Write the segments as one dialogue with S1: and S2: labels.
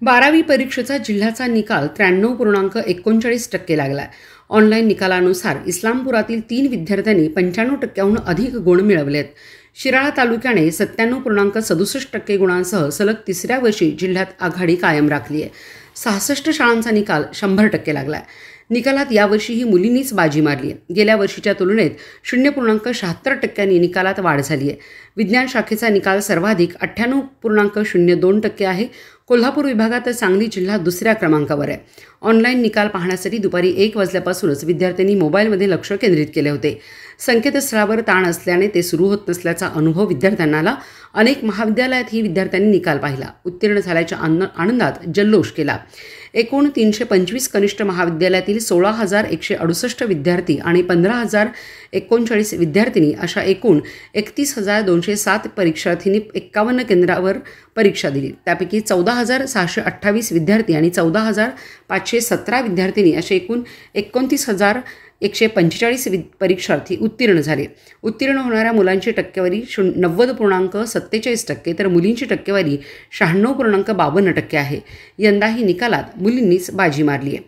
S1: 12वी परीक्षेचा जिल्ह्याचा निकाल 93.39% लागला. ऑनलाईन निकालानुसार इस्लामपुरातील 3 विद्यार्थ्यांनी 95%हून अधिक गुण मिळवलेत. शिराळा तालुक्याने 97.67% गुणांसह सलग तिसऱ्या वर्षी जिल्ह्यात आघाडी कायम राखली आहे. 66 शाळांचा निकाल 100% लागला आहे. निकालात यावर्षीही मुलींनीच बाजी मारली आहे. गेल्या वर्षीच्या तुलनेत 0.76% निकालात वाढ झाली आहे. विज्ञान शाखेचा निकाल सर्वाधिक 98.02% आहे. कोल्हापूर विभागात सांगली जिल्हा दुसऱ्या क्रमांकावर आहे. ऑनलाईन निकाल पाहण्यासाठी दुपारी 1 वाजल्यापासूनच विद्यार्थ्यांनी मोबाईलमध्ये लक्ष केंद्रित केले होते. संकेतस्थळावर ताण असल्याने ते सुरू होत नसल्याचा अनुभव विद्यार्थ्यांना आला. अनेक महाविद्यालयातही विद्यार्थ्यांनी निकाल पाहिला. उत्तीर्ण झाल्याच्या आनंदात जल्लोष केला. एकूण 325 कनिष्ठ महाविद्यालयातील 16,168 विद्यार्थी आणि 15,039 विद्यार्थिनी अशा एकूण 31,207 परीक्षार्थींनी 51 केंद्रावर परीक्षा दिली. त्यापैकी 14,628 विद्यार्थी आणि 14,517 विद्यार्थिनी असे एकूण 29,145 परीक्षार्थी उत्तीर्ण झाले. उत्तीर्ण होणाऱ्या मुलांची टक्केवारी 90.47% तर मुलींची टक्केवारी 96.52% आहे. यंदाही निकालात मुलींनीच बाजी मारली आहे.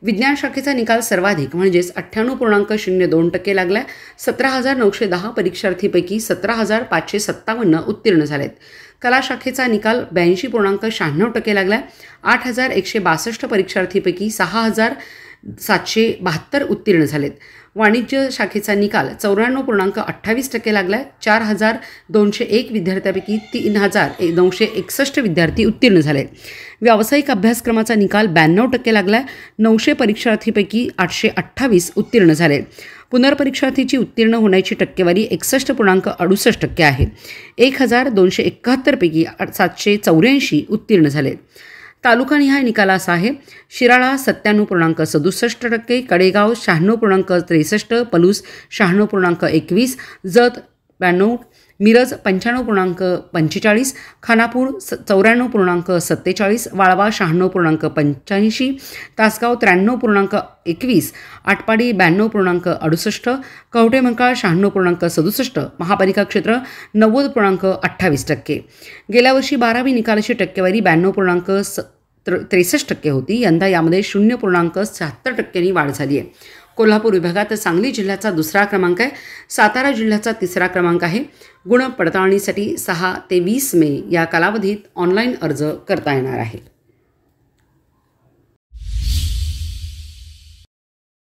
S1: विज्ञान शाखेचा निकाल सर्वाधिक म्हणजेच 98.02% लागला. 17,910 परीक्षार्थीपैकी 17,557 उत्तीर्ण झालेत. कला शाखेचा निकाल 82.96% लागला. 8,162 परीक्षार्थीपैकी 6,772 उत्तीर्ण झालेत. वाणिज्य शाखेचा निकाल 94.28% लागला. 4,201 विद्यार्थ्यांपैकी 3,961 विद्यार्थी उत्तीर्ण झालेत. व्यावसायिक अभ्यासक्रमाचा निकाल 92% लागला. 900 परीक्षार्थीपैकी 828 उत्तीर्ण झाले. पुनर्परीक्षार्थीची उत्तीर्ण होण्याची टक्केवारी 61.68% आहे. 1,271 पैकी 784 उत्तीर्ण झाले. तालुकानिहाय निकाल असा आहे. शिराळा 97.67%, कडेगाव 96.63%, पलूस 96.21%, जत 92%, मिरज 95.45%, खानापूर 94.47%, वाळवा 96.85%, तासगाव 93.21%, आटपाडी 92.68%, कवठेमंकाळ 96.67%, महापालिका क्षेत्र 90.28%. गेल्या वर्षी 12वी निकालाची टक्केवारी 92.63% होती. यंदा यामध्ये 0.76% वाढ झाली आहे. कोल्हापूर विभागात सांगली जिल्ह्याचा दुसरा क्रमांक आहे. सातारा जिल्ह्याचा तिसरा क्रमांक आहे. गुण पडताळणीसाठी 6 ते 20 मे या कालावधीत ऑनलाईन अर्ज करता येणार आहे.